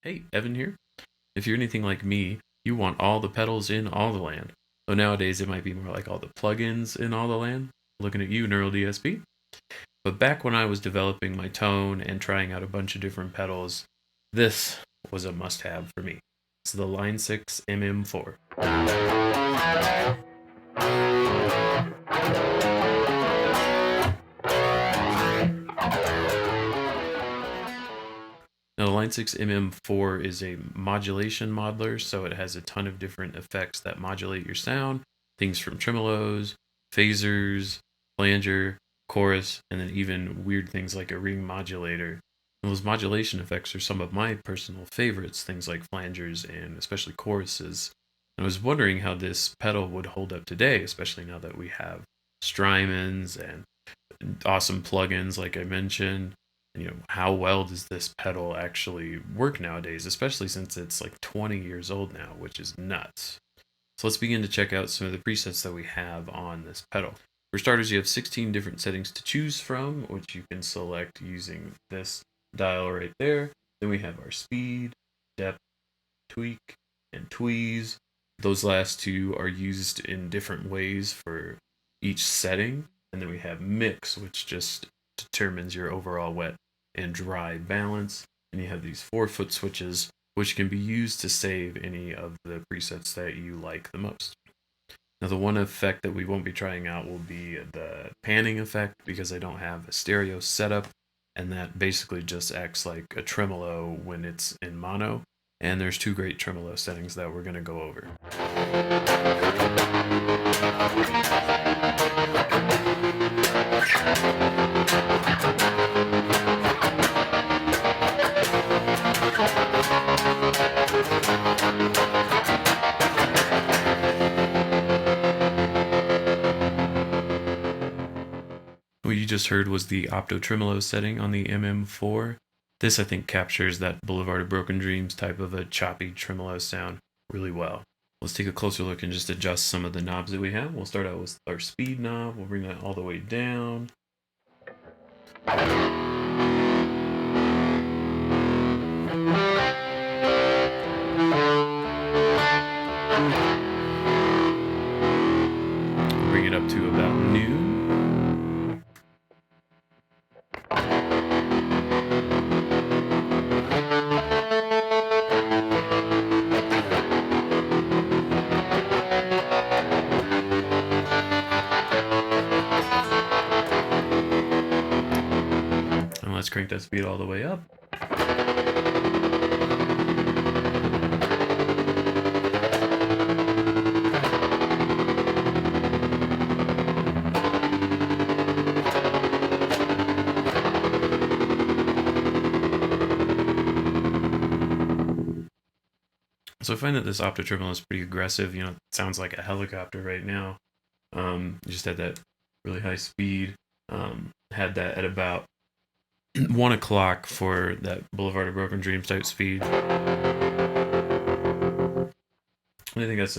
Hey, Evan here. If you're anything like me, you want all the pedals in all the land. Though nowadays it might be more like all the plugins in all the land. Looking at you, Neural DSP. But back when I was developing my tone and trying out a bunch of different pedals, this was a must-have for me. It's the Line 6 MM4. Now, the Line 6 MM4 is a modulation modeler, so it has a ton of different effects that modulate your sound. Things from tremolos, phasers, flanger, chorus, and then even weird things like a ring modulator. And those modulation effects are some of my personal favorites, things like flangers and especially choruses. I was wondering how this pedal would hold up today, especially now that we have Strymons and awesome plugins like I mentioned. How well does this pedal actually work nowadays, especially since it's like 20 years old now, which is nuts. So let's begin to check out some of the presets that we have on this pedal. For starters, you have 16 different settings to choose from, which you can select using this dial right there. Then we have our speed, depth, tweak, and tweeze. Those last two are used in different ways for each setting. And then we have mix, which just determines your overall wet and dry balance. And you have these 4-foot switches, which can be used to save any of the presets that you like the most. Now, the one effect that we won't be trying out will be the panning effect, because I don't have a stereo setup, and that basically just acts like a tremolo when it's in mono. And there's two great tremolo settings that we're going to go over. What you just heard was the OPTO tremolo setting on the MM4. This, I think, captures that Boulevard of Broken Dreams type of a choppy tremolo sound really well. Let's take a closer look and just adjust some of the knobs that we have. We'll start out with our speed knob. We'll bring that all the way down. Bring it up to about noon. And let's crank that speed all the way up. So I find that this OPTO tremolo is pretty aggressive. It sounds like a helicopter right now. Just had that really high speed. Had that at about 1 o'clock for that Boulevard of Broken Dreams type speed. I think that's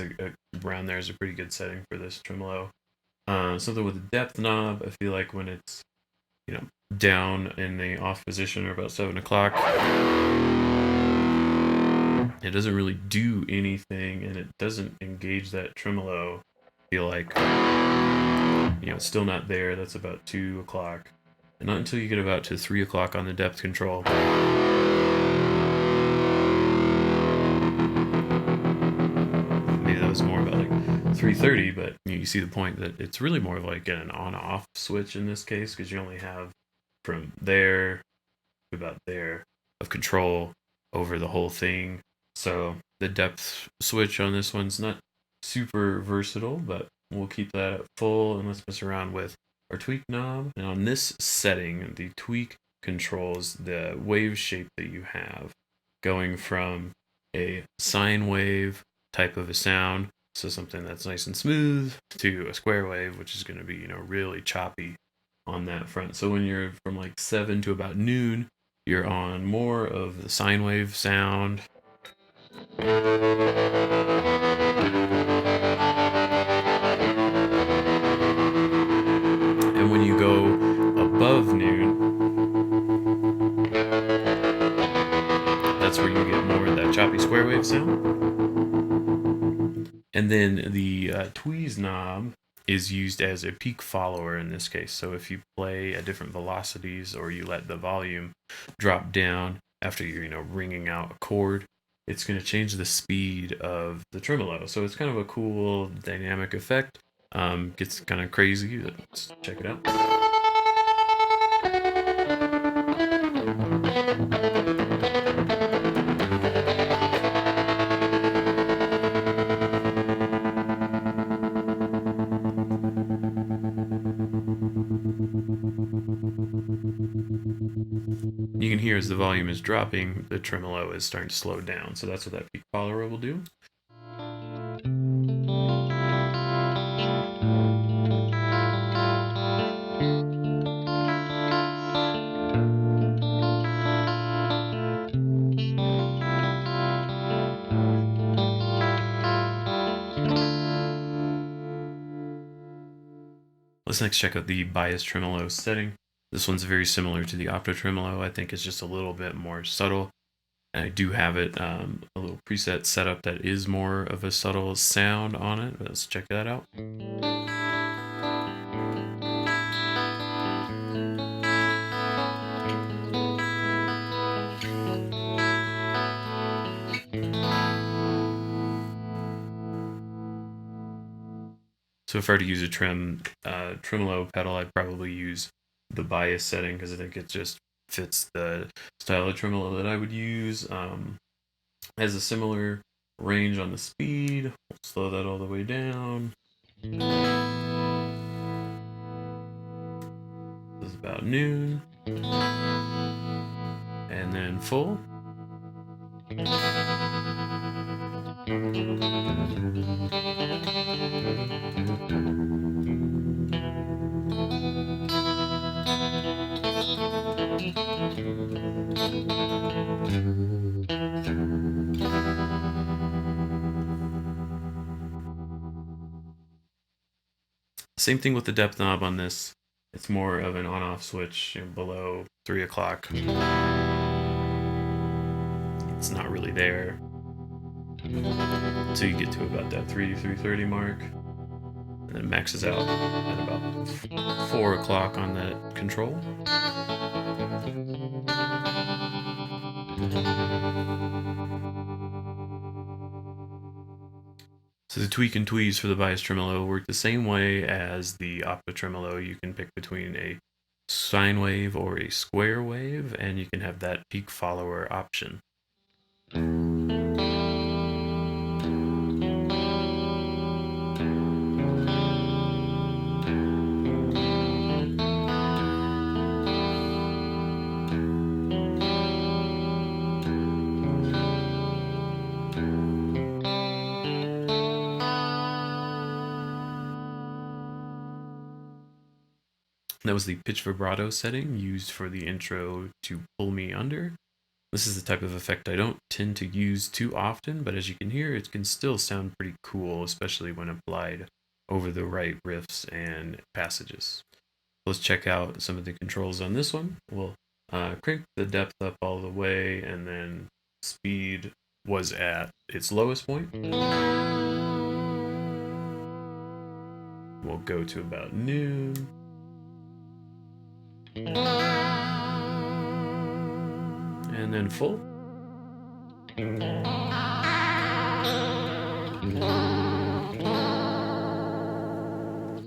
around there is a pretty good setting for this tremolo. Something with a depth knob. I feel like when it's down in the off position or about 7 o'clock, it doesn't really do anything, and it doesn't engage that tremolo. I feel like it's still not there. That's about 2 o'clock. And not until you get about to 3 o'clock on the depth control. Maybe that was more about like 3:30, but you see the point that it's really more of like an on-off switch in this case, because you only have from there to about there of control over the whole thing. So the depth switch on this one's not super versatile, but we'll keep that at full, and let's mess around with our tweak knob. And on this setting, the tweak controls the wave shape that you have, going from a sine wave type of a sound, so something that's nice and smooth, to a square wave, which is going to be really choppy on that front. So when you're from like 7 to about noon, you're on more of the sine wave sound. And when you go above noon, that's where you get more lower that choppy square wave sound. And then the tweeze knob is used as a peak follower in this case. So if you play at different velocities or you let the volume drop down after you're ringing out a chord, it's going to change the speed of the tremolo. So it's kind of a cool dynamic effect. Gets kind of crazy. Let's check it out. You can hear as the volume is dropping, the tremolo is starting to slow down. So that's what that peak follower will do. Let's next check out the bias tremolo setting. This one's very similar to the OPTO tremolo. I think it's just a little bit more subtle. And I do have it a little preset setup that is more of a subtle sound on it. Let's check that out. So if I were to use a tremolo pedal, I'd probably use the bias setting because I think it just fits the style of tremolo that I would use. Has a similar range on the speed. We'll slow that all the way down. This is about noon. And then full. Same thing with the depth knob on this. It's more of an on-off switch below 3 o'clock. It's not really there. So you get to about that 3:30 mark. And then it maxes out at about 4 o'clock on that control. So the tweak and tweeze for the bias tremolo work the same way as the OPTO tremolo. You can pick between a sine wave or a square wave, and you can have that peak follower option. That was the pitch vibrato setting used for the intro to Pull Me Under. This is the type of effect I don't tend to use too often, but as you can hear, it can still sound pretty cool, especially when applied over the right riffs and passages. Let's check out some of the controls on this one. We'll crank the depth up all the way, and then speed was at its lowest point. We'll go to about noon. And then full.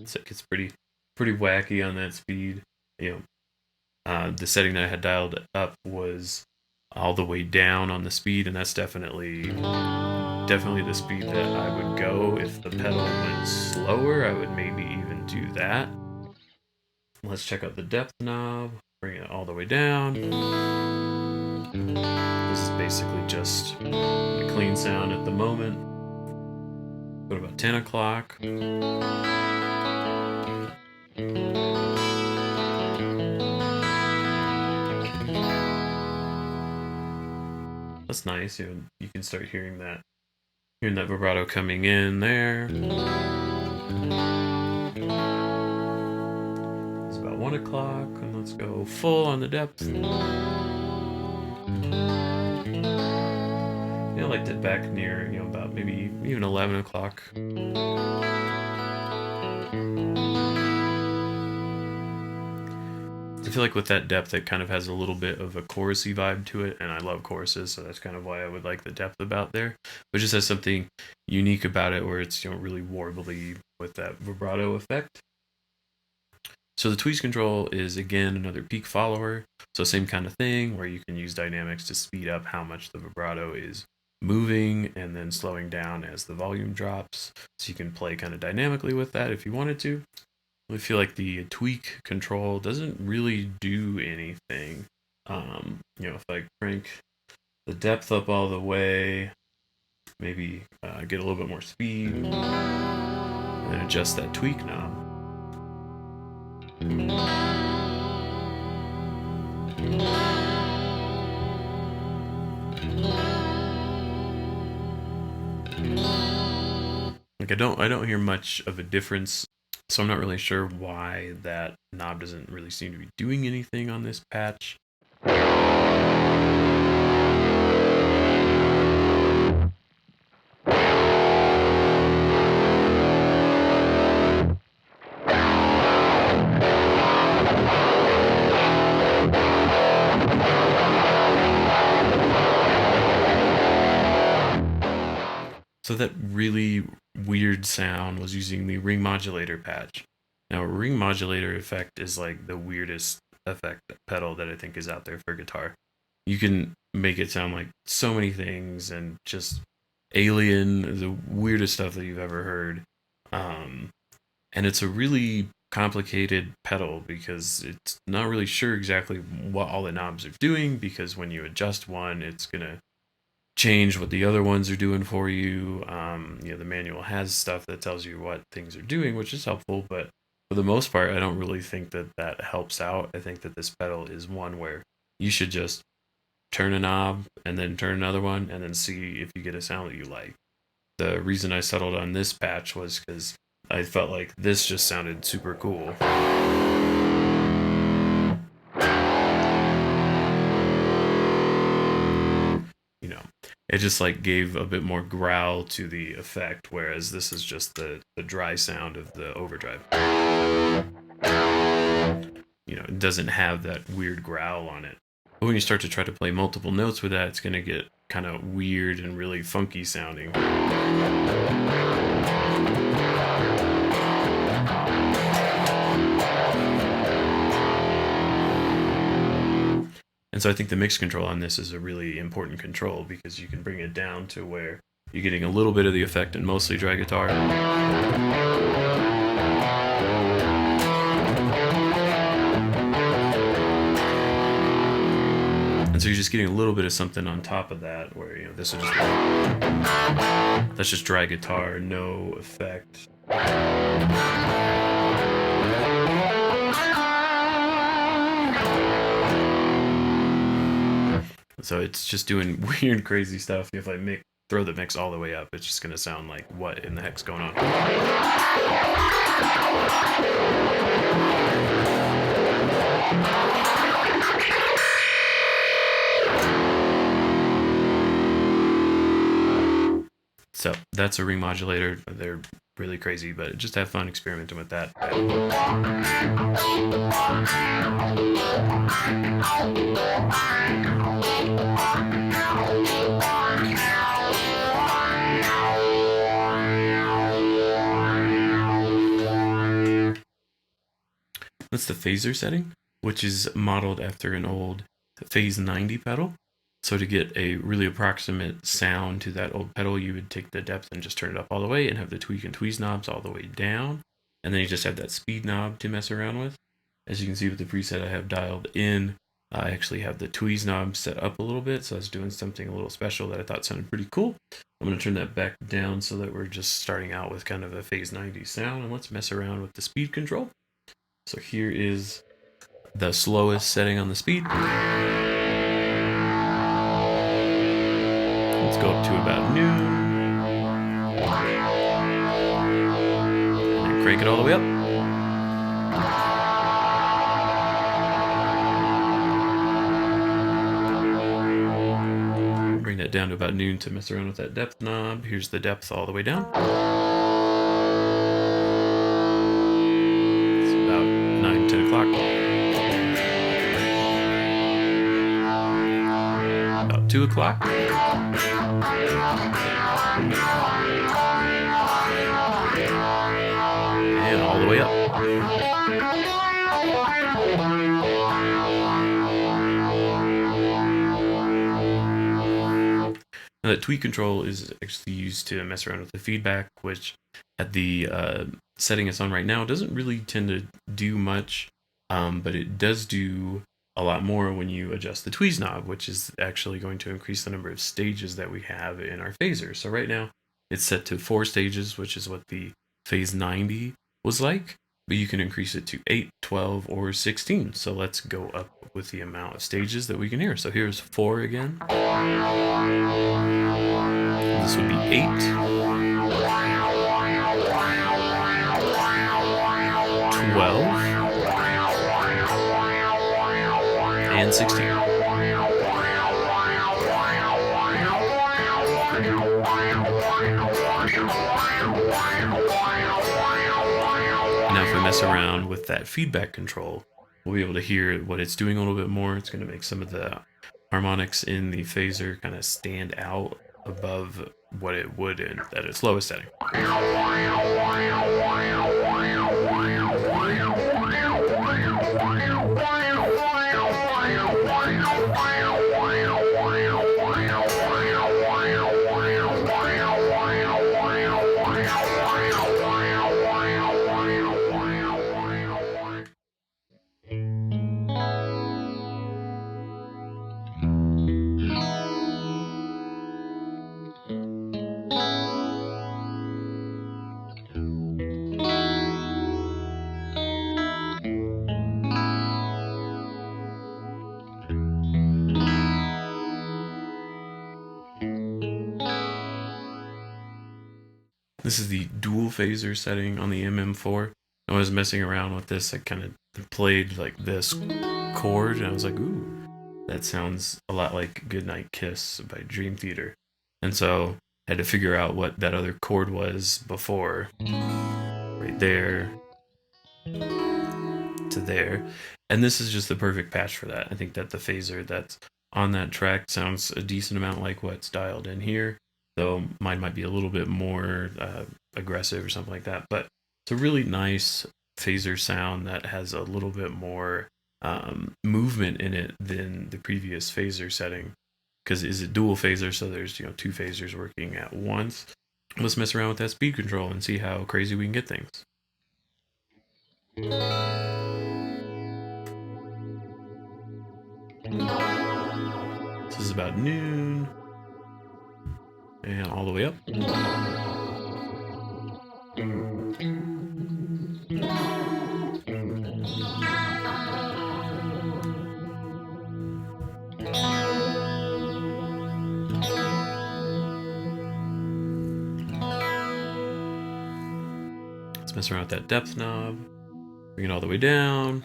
So it gets pretty wacky on that speed. The setting that I had dialed up was all the way down on the speed, and that's definitely the speed that I would go. If the pedal went slower, I would maybe even do that. Let's check out the depth knob. Bring it all the way down. This is basically just a clean sound at the moment. Go to about 10 o'clock. That's nice. You can start hearing that vibrato coming in there. It's about 1 o'clock, and let's go full on the depth. I liked it back near, about maybe even 11 o'clock. I feel like with that depth, it kind of has a little bit of a chorusy vibe to it, and I love choruses, so that's kind of why I would like the depth about there. But it just has something unique about it where it's really warbly with that vibrato effect. So the tweeze control is, again, another peak follower. So same kind of thing where you can use dynamics to speed up how much the vibrato is moving and then slowing down as the volume drops. So you can play kind of dynamically with that if you wanted to. I feel like the tweak control doesn't really do anything. If I crank the depth up all the way, maybe get a little bit more speed, and then adjust that tweak knob. Like I don't hear much of a difference, so I'm not really sure why that knob doesn't really seem to be doing anything on this patch. So that really weird sound was using the ring modulator patch. Now, a ring modulator effect is like the weirdest effect pedal that I think is out there for guitar. You can make it sound like so many things and just alien, the weirdest stuff that you've ever heard. And it's a really complicated pedal because it's not really sure exactly what all the knobs are doing, because when you adjust one, it's going to change what the other ones are doing for you. The manual has stuff that tells you what things are doing, which is helpful, but for the most part, I don't really think that helps out. I think that this pedal is one where you should just turn a knob and then turn another one and then see if you get a sound that you like. The reason I settled on this patch was because I felt like this just sounded super cool. It just like gave a bit more growl to the effect, whereas this is just the dry sound of the overdrive. It doesn't have that weird growl on it. But when you start to try to play multiple notes with that, it's going to get kind of weird and really funky sounding. And so I think the mix control on this is a really important control, because you can bring it down to where you're getting a little bit of the effect in mostly dry guitar. And so you're just getting a little bit of something on top of that, where this is just that's just dry guitar, no effect. So it's just doing weird, crazy stuff. If I throw the mix all the way up, it's just gonna sound like, what in the heck's going on? So that's a ring modulator. They're really crazy, but just have fun experimenting with that. That's the phaser setting, which is modeled after an old Phase 90 pedal. So to get a really approximate sound to that old pedal, you would take the depth and just turn it up all the way and have the tweak and tweeze knobs all the way down. And then you just have that speed knob to mess around with. As you can see with the preset I have dialed in, I actually have the tweeze knob set up a little bit, so I was doing something a little special that I thought sounded pretty cool. I'm going to turn that back down so that we're just starting out with kind of a Phase 90 sound, and let's mess around with the speed control. So here is the slowest setting on the speed. Let's go up to about noon. And then crank it all the way up. Bring that down to about noon to mess around with that depth knob. Here's the depth all the way down. It's about 9, 10 o'clock. About 2 o'clock. And all the way up. Now that tweak control is actually used to mess around with the feedback, which at the setting it's on right now doesn't really tend to do much, but it does do a lot more when you adjust the tweeze knob, which is actually going to increase the number of stages that we have in our phaser. So right now it's set to 4 stages, which is what the phase 90 was like, but you can increase it to 8, 12, or 16. So let's go up with the amount of stages that we can hear. So here's 4 again. This would be 8. 12. And 16. Now if we mess around with that feedback control, we'll be able to hear what it's doing a little bit more. It's going to make some of the harmonics in the phaser kind of stand out above what it would at its lowest setting. This is the dual phaser setting on the MM4. When I was messing around with this, I kind of played like this chord, and I was like, ooh, that sounds a lot like Goodnight Kiss by Dream Theater. And so I had to figure out what that other chord was before. Right there to there. And this is just the perfect patch for that. I think that the phaser that's on that track sounds a decent amount like what's dialed in here, though mine might be a little bit more aggressive or something like that. But it's a really nice phaser sound that has a little bit more movement in it than the previous phaser setting, because it's a dual phaser, so there's 2 phasers working at once. Let's mess around with that speed control and see how crazy we can get things. This is about noon. And all the way up. Let's mess around with that depth knob. Bring it all the way down.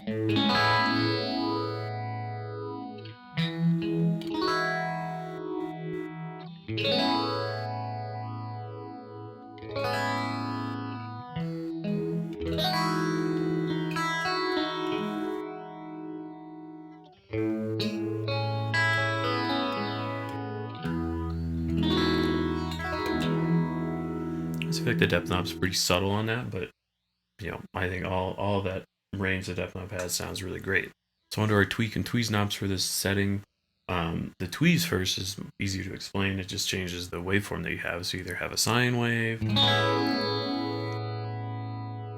I feel like the depth knob's pretty subtle on that, but I think all that range the depth knob has sounds really great. So onto our tweak and tweeze knobs for this setting. The tweeze first is easier to explain. It just changes the waveform that you have. So you either have a sine wave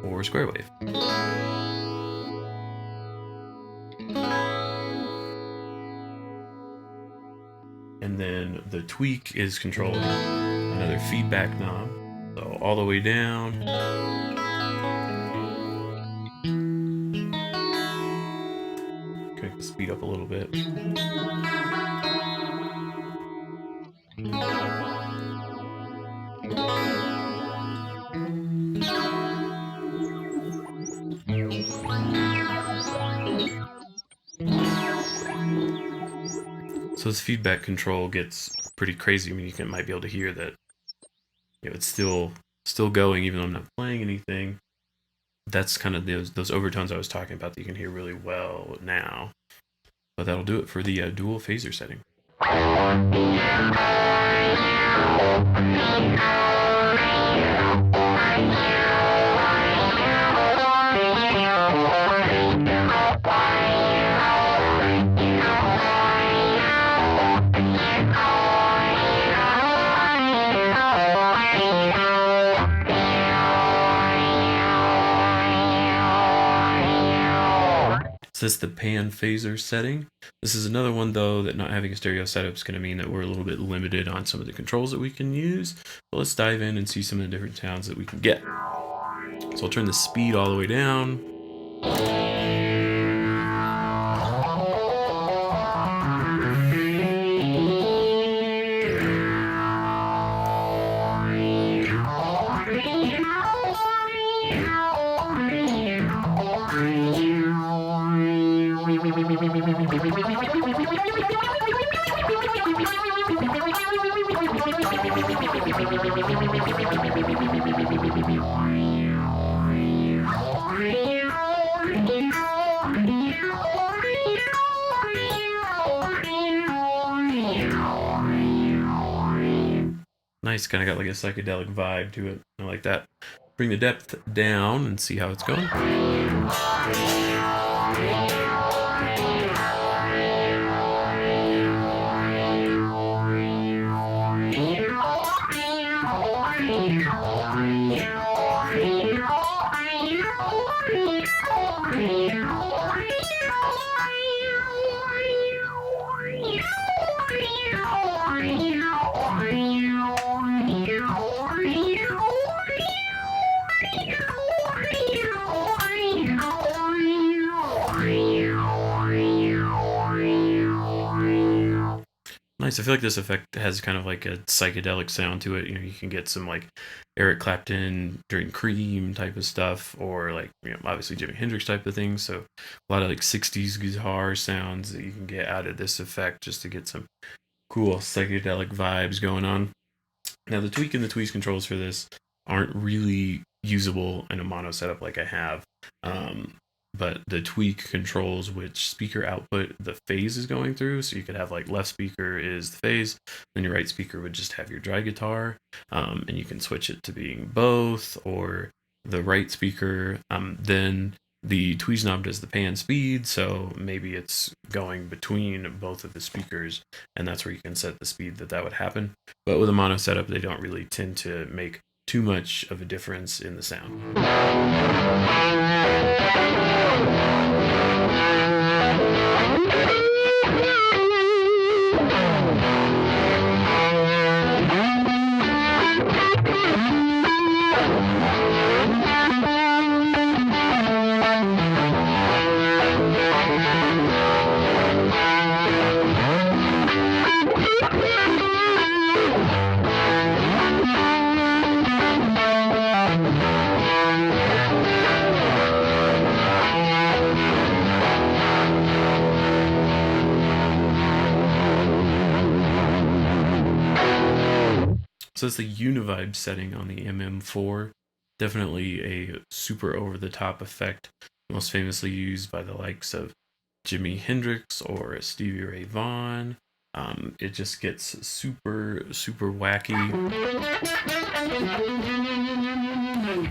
or a square wave. And then the tweak is controlled another feedback knob. So all the way down. Okay, speed up a little bit. So this feedback control gets pretty crazy. I mean, you might be able to hear that, it's still going even though I'm not playing anything. That's kind of those overtones I was talking about that you can hear really well now. But that'll do it for the dual phaser setting. So this is the pan phaser setting. This is another one though that not having a stereo setup is going to mean that we're a little bit limited on some of the controls that we can use. But let's dive in and see some of the different sounds that we can get. So I'll turn the speed all the way down. Nice, kind of got like a psychedelic vibe to it. I like that. Bring the depth down and see how it's going. Nice. I feel like this effect has kind of like a psychedelic sound to it. You can get some like Eric Clapton during Cream type of stuff, or like, obviously Jimi Hendrix type of things. So a lot of like 60s guitar sounds that you can get out of this effect just to get some cool psychedelic vibes going on. Now the tweak and the tweeze controls for this aren't really usable in a mono setup like I have. But the tweak controls which speaker output the phase is going through. So you could have like left speaker is the phase, then your right speaker would just have your dry guitar, and you can switch it to being both, or the right speaker. Then the tweeze knob does the pan speed, so maybe it's going between both of the speakers, and that's where you can set the speed that would happen. But with a mono setup, they don't really tend to make too much of a difference in the sound. So it's the Univibe setting on the MM4. Definitely a super over-the-top effect, most famously used by the likes of Jimi Hendrix or Stevie Ray Vaughan. It just gets super, super wacky.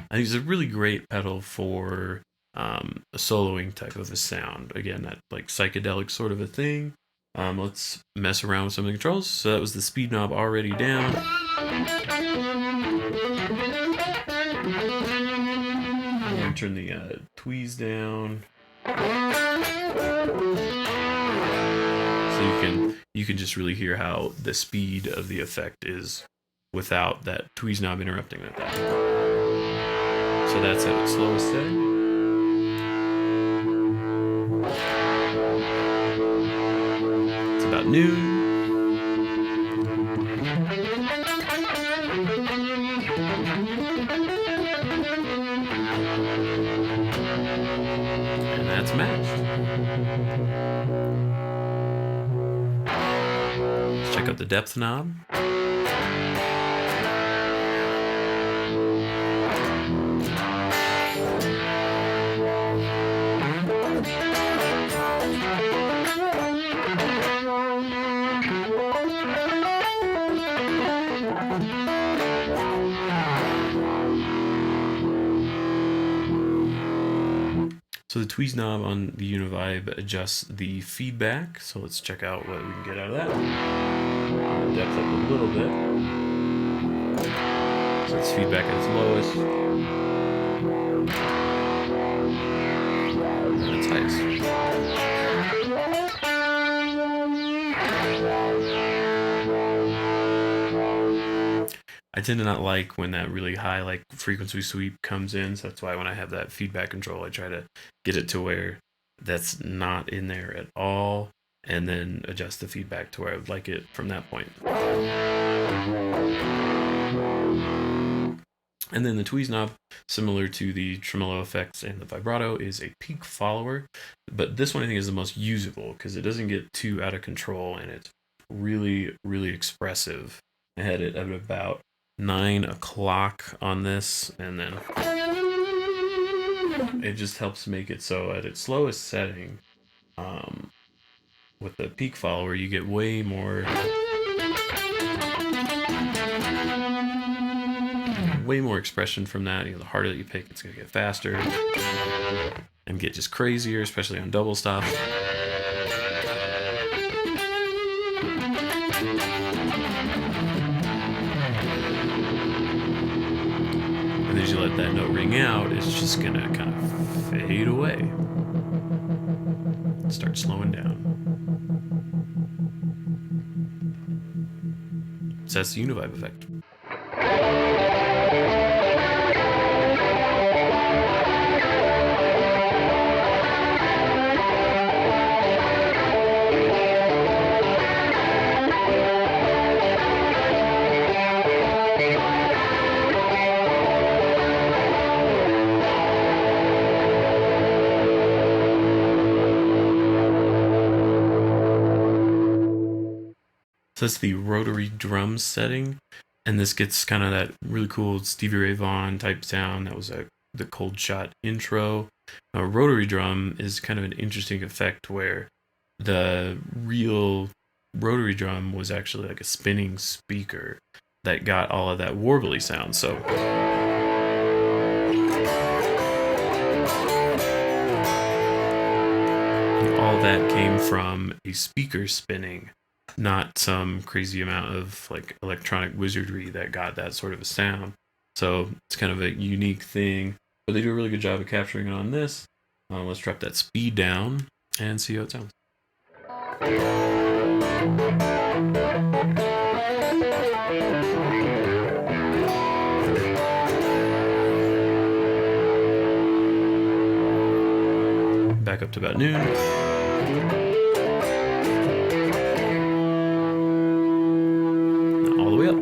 I think it's a really great pedal for a soloing type of a sound. Again, that like psychedelic sort of a thing. Let's mess around with some of the controls. So that was the speed knob already down. I'm going to turn the tweeze down. So you can just really hear how the speed of the effect is without that tweeze knob interrupting with that. So that's at its slowest setting. It's about noon. And that's matched. Let's check out the depth knob. So the tweeze knob on the Univibe adjusts the feedback. So let's check out what we can get out of that. Depth up a little bit. So it's feedback at its lowest. And its highest. I tend to not like when that really high like frequency sweep comes in, so that's why when I have that feedback control, I try to get it to where that's not in there at all, and then adjust the feedback to where I would like it from that point. And then the tweeze knob, similar to the tremolo effects and the vibrato, is a peak follower, but this one I think is the most usable because it doesn't get too out of control and it's really, really expressive. I had it at about 9 o'clock on this, and then it just helps make it so at its slowest setting, with the peak follower, you get way more expression from that. You know, the harder that you pick, it's gonna get faster and get just crazier, especially on double stop. And as you let that note ring out, it's just gonna kind of fade away. Start slowing down. So that's the Univibe effect. So that's the rotary drum setting, and this gets kind of that really cool Stevie Ray Vaughan type sound. That was the Cold Shot intro. A rotary drum is kind of an interesting effect where the real rotary drum was actually like a spinning speaker that got all of that warbly sound. So all that came from a speaker spinning, not some crazy amount of like electronic wizardry that got that sort of a sound. So it's kind of a unique thing, but they do a really good job of capturing it on this. Let's drop that speed down and see how it sounds. Back up to about noon. All the way up.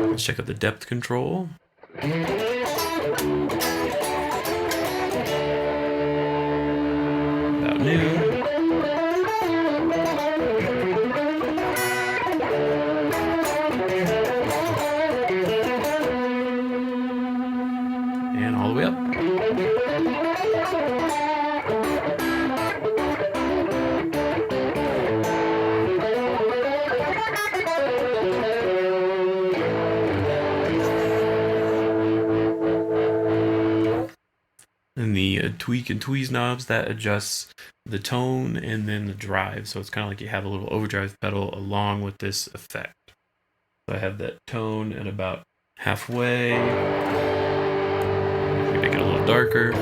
Let's check out the depth control. About noon. And all the way up. And the tweak and tweeze knobs, that adjusts the tone and then the drive. So it's kind of like you have a little overdrive pedal along with this effect. So I have that tone at about halfway. Make it a little darker or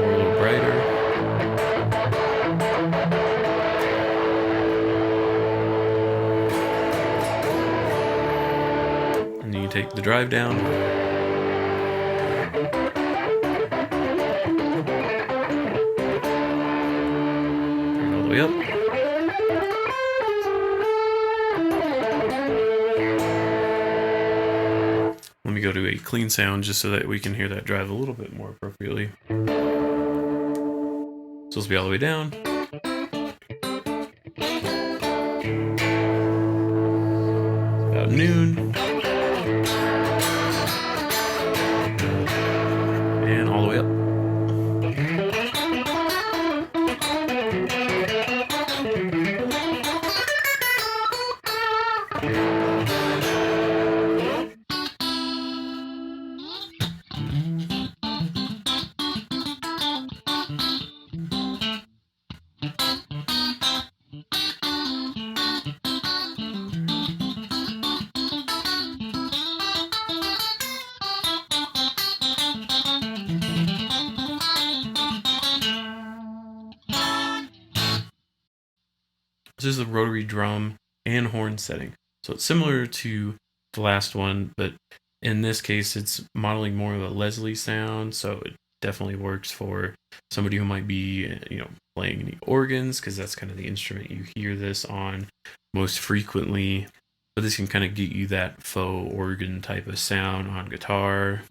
a little brighter. And then you take the drive down. Bring it all the way up. Let me go to a clean sound just so that we can hear that drive a little bit more appropriately. So let's be all the way down. About noon. And all the way up. This is a rotary drum and horn setting. So it's similar to the last one, but in this case, it's modeling more of a Leslie sound. So it definitely works for somebody who might be, playing the organs, because that's kind of the instrument you hear this on most frequently. But this can kind of get you that faux organ type of sound on guitar.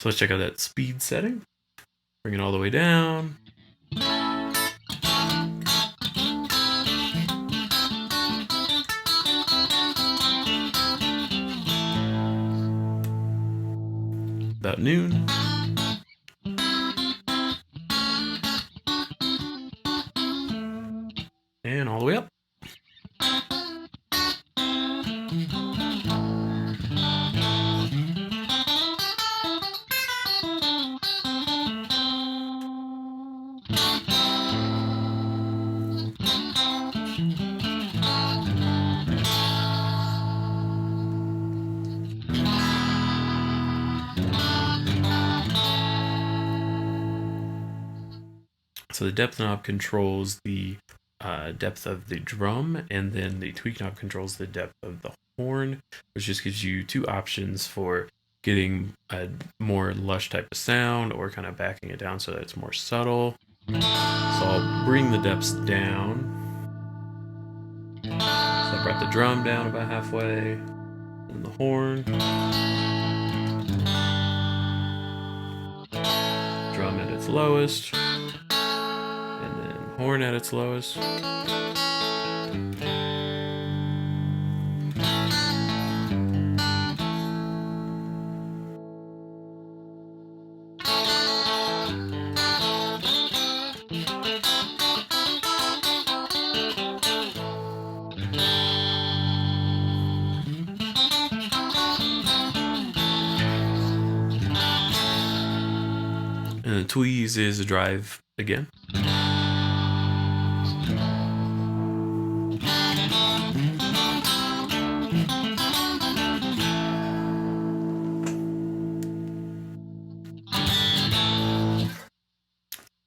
So let's check out that speed setting. Bring it all the way down. About noon. And all the way up. So the depth knob controls the depth of the drum, and then the tweak knob controls the depth of the horn, which just gives you two options for getting a more lush type of sound or kind of backing it down so that it's more subtle. So I'll bring the depths down. So I brought the drum down about halfway, and the horn. Drum at its lowest. Horn at its lowest. And the tweeze is a drive again.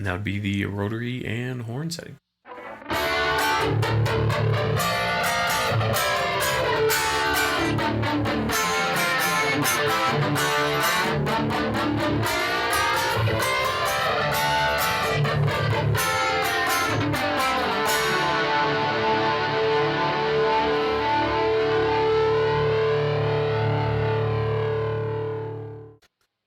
And that would be the rotary and horn setting.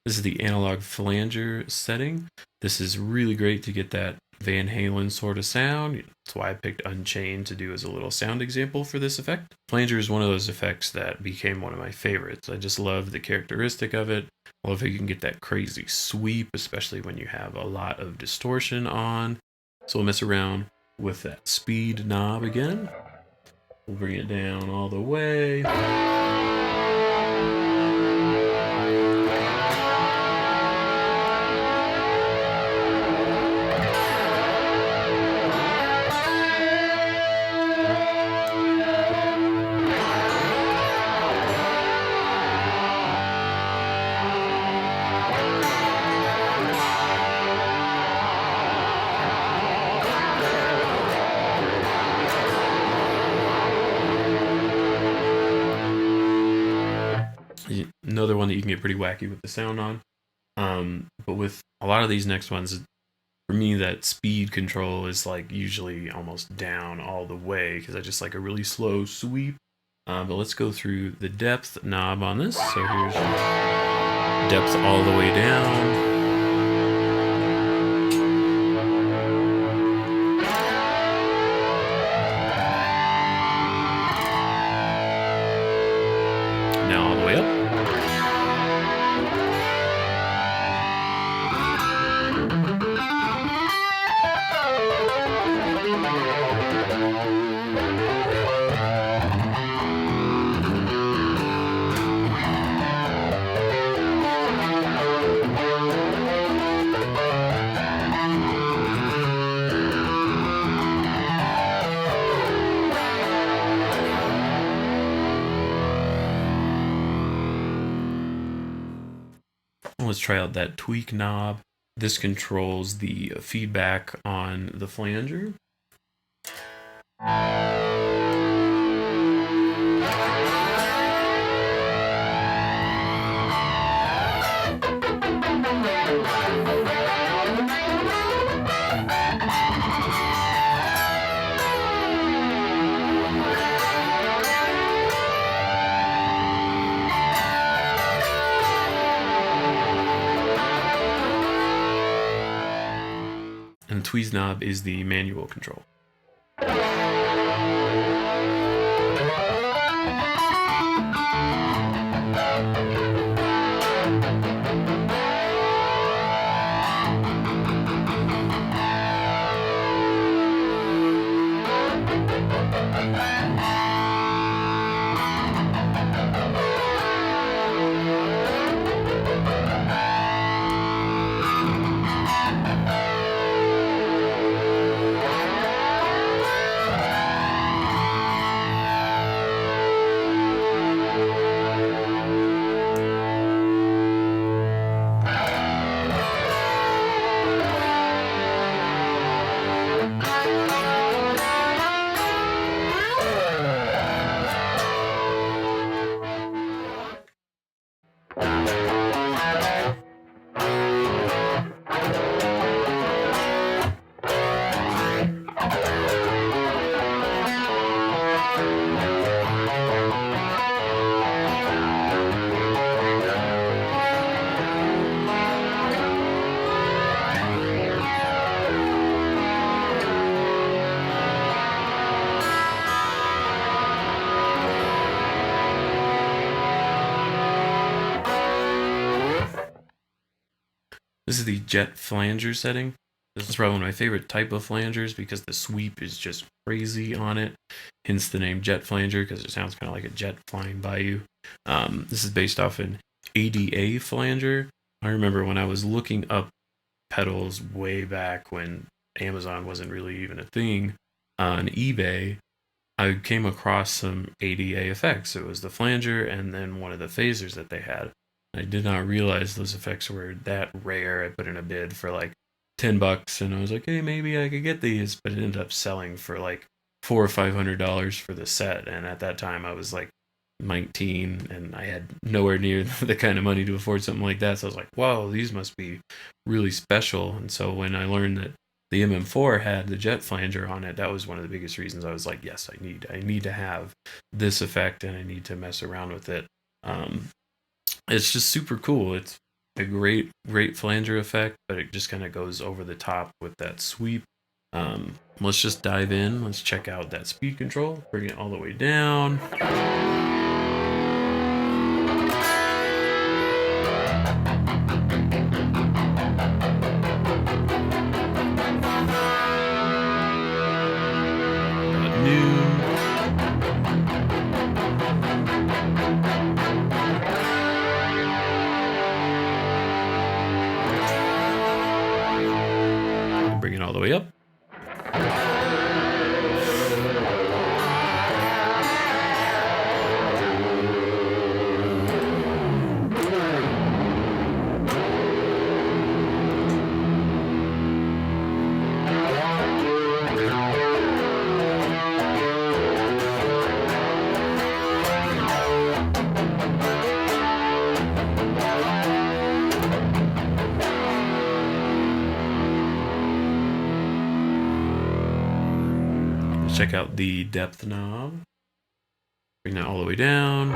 This is the analog flanger setting. This is really great to get that Van Halen sort of sound. That's why I picked Unchained to do as a little sound example for this effect. Flanger is one of those effects that became one of my favorites. I just love the characteristic of it. I love how you can get that crazy sweep, especially when you have a lot of distortion on. So we'll mess around with that speed knob again. We'll bring it down all the way. Another one that you can get pretty wacky with the sound on. But with a lot of these next ones, for me, that speed control is like usually almost down all the way because I just like a really slow sweep. But let's go through the depth knob on this. So here's depth all the way down. Now all the way up. Let's try out that tweak knob. This controls the feedback on the flanger. And the tweeze knob is the manual control. This is the jet flanger setting. This is probably one of my favorite type of flangers because the sweep is just crazy on it. Hence the name jet flanger because it sounds kind of like a jet flying by you. This is based off an ADA flanger. I remember when I was looking up pedals way back when Amazon wasn't really even a thing on eBay, I came across some ADA effects. It was the flanger and then one of the phasers that they had. I did not realize those effects were that rare. I put in a bid for like $10 and I was like, hey, maybe I could get these, but it ended up selling for like $400 or $500 for the set. And at that time I was like 19 and I had nowhere near the kind of money to afford something like that. So I was like, whoa, these must be really special. And so when I learned that the MM4 had the jet flanger on it, that was one of the biggest reasons I was like, yes, I need to have this effect and I need to mess around with it. It's just super cool. It's a great flanger effect, but it just kind of goes over the top with that sweep. Let's just dive in. Let's check out that speed control. Bring it all the way down. Bring it all the way up. check out the depth knob. Bring that all the way down.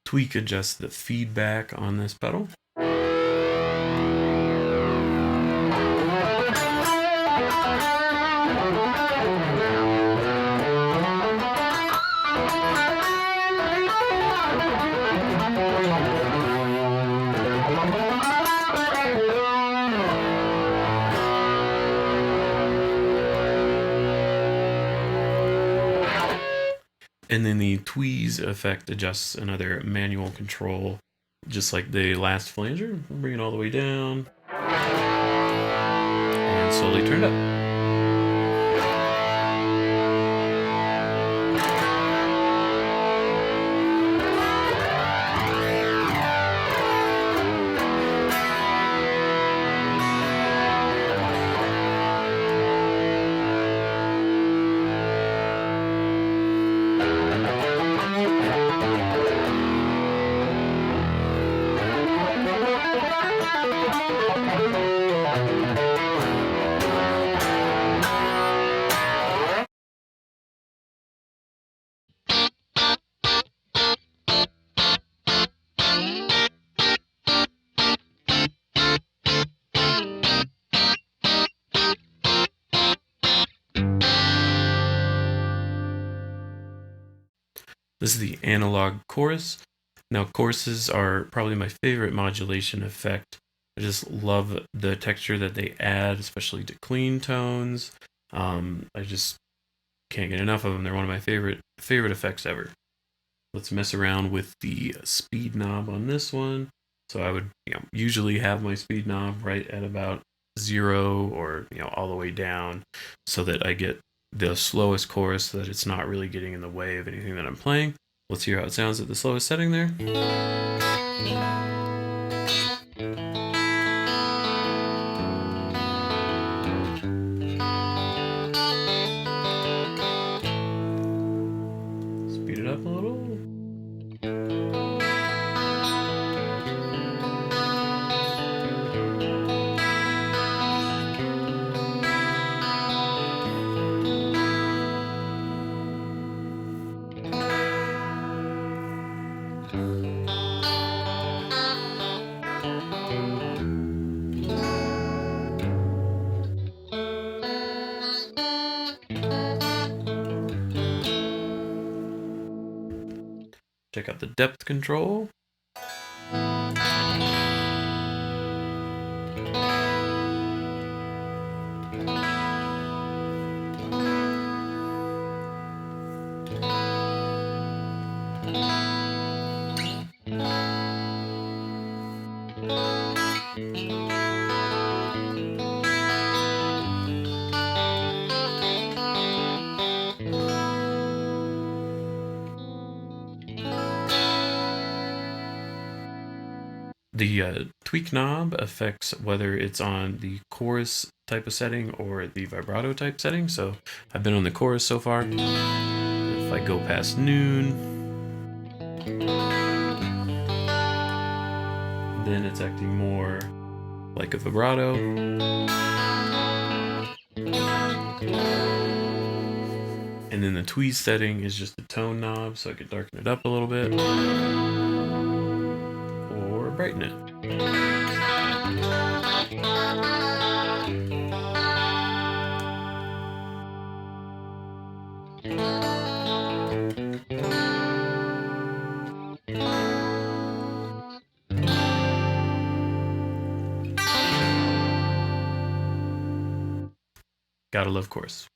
Tweak adjust the feedback on this pedal. And then the tweeze effect adjusts another manual control, just like the last flanger. Bring it all the way down and slowly turn it up. This is the analog chorus. Now, choruses are probably my favorite modulation effect. I just love the texture that they add, especially to clean tones. I just can't get enough of them. They're one of my favorite effects ever. Let's mess around with the speed knob on this one. So I would usually have my speed knob right at about 0 or all the way down, so that I get the slowest chorus, so that it's not really getting in the way of anything that I'm playing. Let's hear how it sounds at the slowest setting there. Speed it up a little. Check out the depth control. The tweak knob affects whether it's on the chorus type of setting or the vibrato type setting. So I've been on the chorus so far. If I go past noon, then it's acting more like a vibrato. And then the tweeze setting is just the tone knob, so I could darken it up a little bit. Brighten it. Gotta love chorus.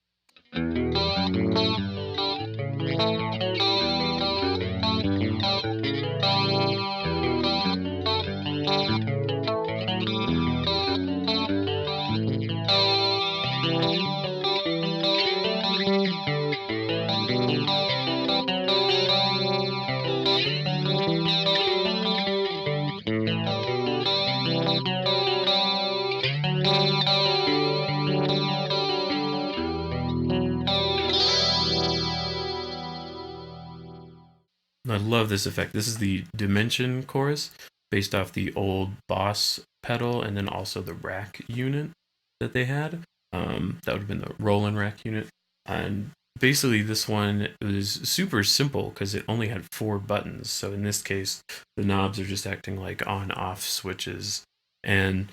I love this effect. This is the Dimension chorus based off the old Boss pedal and then also the rack unit that they had. That would have been the Roland rack unit. And basically this one was super simple because it only had 4 buttons. So in this case, the knobs are just acting like on-off switches. And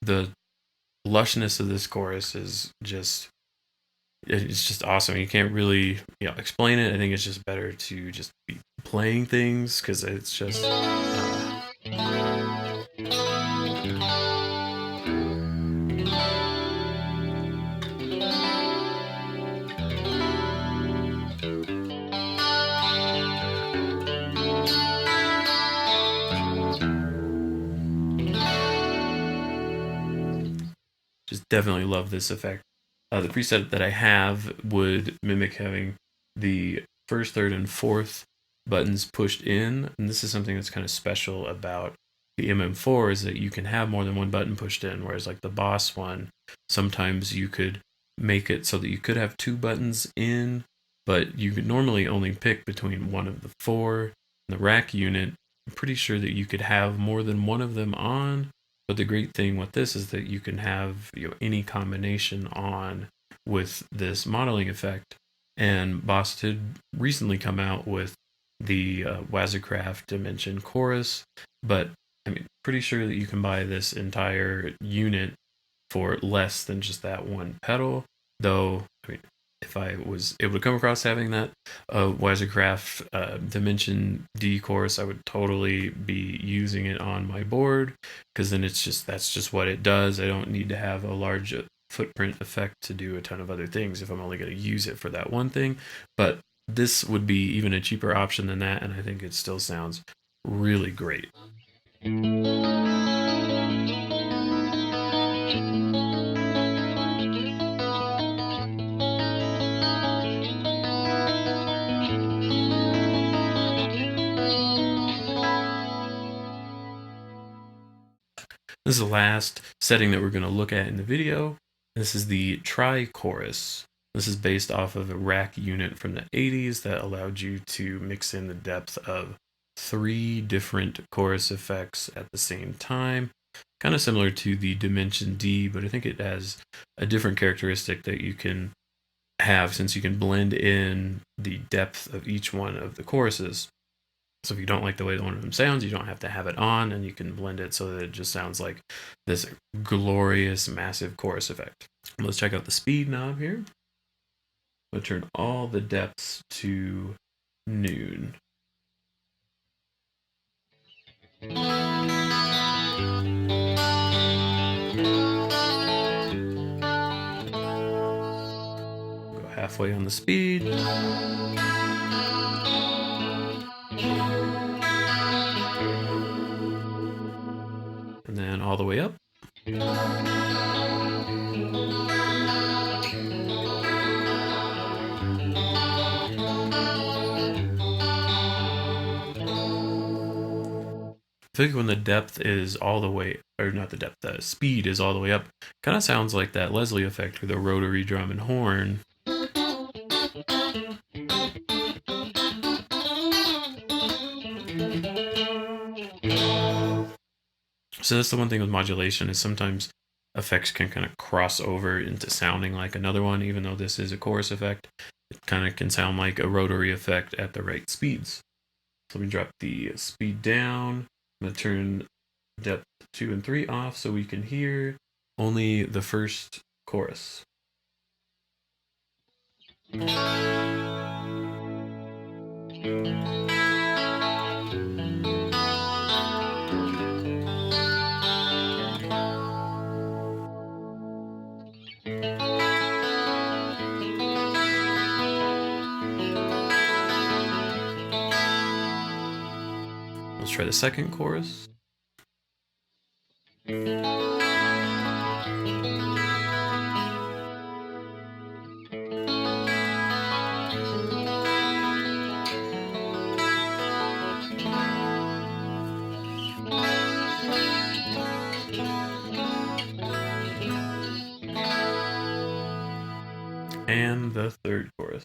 the lushness of this chorus is just, it's just awesome. You can't really, explain it. I think it's just better to just be playing things because it's just definitely love this effect. The preset that I have would mimic having the first, third, and fourth buttons pushed in, and this is something that's kind of special about the MM4 is that you can have more than one button pushed in, whereas like the Boss one, sometimes you could make it so that you could have 2 buttons in, but you could normally only pick between one of the 4. In the rack unit, I'm pretty sure that you could have more than one of them on, but the great thing with this is that you can have any combination on with this modeling effect. And Boss did recently come out with the Wazacraft Dimension Chorus, but I mean, pretty sure that you can buy this entire unit for less than just that one pedal. Though, I mean, if I was able to come across having that Wazacraft Dimension D chorus, I would totally be using it on my board because then that's just what it does. I don't need to have a large footprint effect to do a ton of other things if I'm only going to use it for that one thing. But this would be even a cheaper option than that, and I think it still sounds really great. This is the last setting that we're going to look at in the video. This is the tri-chorus. This is based off of a rack unit from the 80s that allowed you to mix in the depth of 3 different chorus effects at the same time. Kind of similar to the Dimension D, but I think it has a different characteristic that you can have since you can blend in the depth of each one of the choruses. So if you don't like the way one of them sounds, you don't have to have it on, and you can blend it so that it just sounds like this glorious, massive chorus effect. Let's check out the speed knob here. We'll turn all the depths to noon. Go halfway on the speed. And then all the way up. I think when the depth is all the way, or not the depth, the speed is all the way up, kind of sounds like that Leslie effect with a rotary drum and horn. So that's the one thing with modulation is sometimes effects can kind of cross over into sounding like another one, even though this is a chorus effect. It kind of can sound like a rotary effect at the right speeds. So let me drop the speed down. I'm going to turn depth 2 and 3 off so we can hear only the first chorus. Let's try the second chorus. And the third chorus.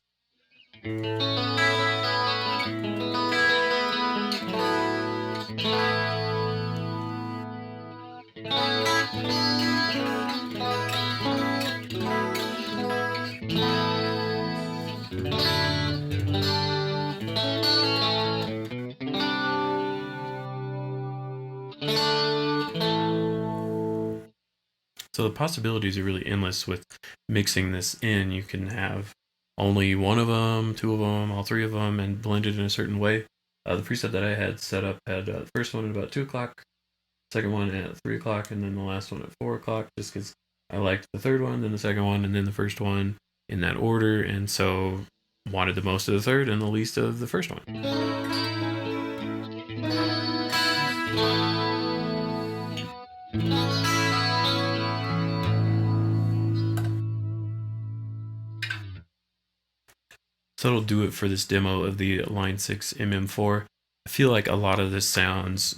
So the possibilities are really endless with mixing this in. You can have only one of them, two of them, all three of them, and blend it in a certain way. The preset that I had set up had the first one at about 2 o'clock, second one at 3 o'clock, and then the last one at 4 o'clock, just because I liked the third one, then the second one, and then the first one in that order, and so wanted the most of the third and the least of the first one. So that'll do it for this demo of the Line 6 MM4. I feel like a lot of the sounds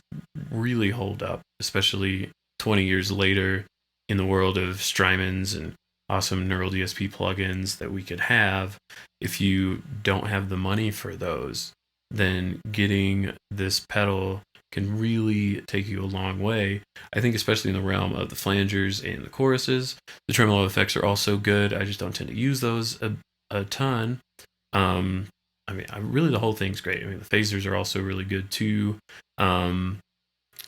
really hold up, especially 20 years later in the world of Strymons and awesome Neural DSP plugins that we could have. If you don't have the money for those, then getting this pedal can really take you a long way. I think especially in the realm of the flangers and the choruses. The tremolo effects are also good. I just don't tend to use those a ton. I mean, really the whole thing's great. I mean, the phasers are also really good too. I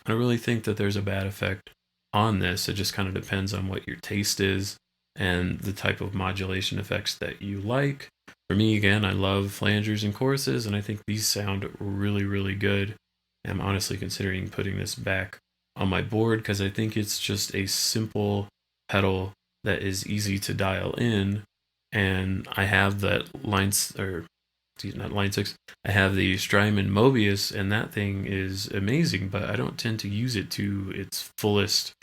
don't really think that there's a bad effect on this. It just kind of depends on what your taste is and the type of modulation effects that you like. For me, again, I love flangers and choruses, and I think these sound really, really good. I'm honestly considering putting this back on my board because I think it's just a simple pedal that is easy to dial in. And I have that not line 6. I have the Strymon Mobius, and that thing is amazing, but I don't tend to use it to its fullest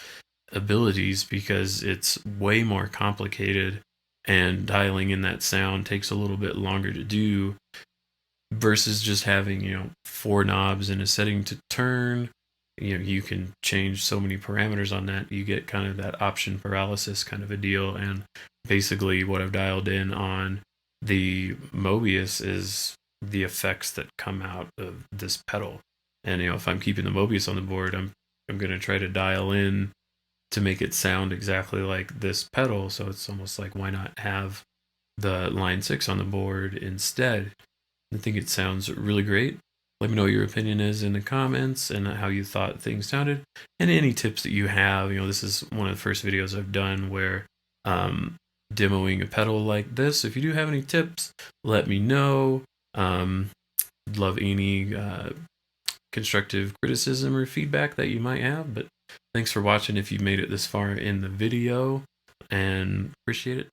abilities because it's way more complicated, and dialing in that sound takes a little bit longer to do versus just having, 4 knobs and a setting to turn. You can change so many parameters on that. You get kind of that option paralysis kind of a deal. And basically what I've dialed in on the Mobius is the effects that come out of this pedal. And if I'm keeping the Mobius on the board, I'm going to try to dial in to make it sound exactly like this pedal. So it's almost like, why not have the Line 6 on the board instead? I think it sounds really great. Let me know what your opinion is in the comments and how you thought things sounded, and any tips that you have. This is one of the first videos I've done where demoing a pedal like this. If you do have any tips, let me know. Love any constructive criticism or feedback that you might have. But thanks for watching if you made it this far in the video, and appreciate it.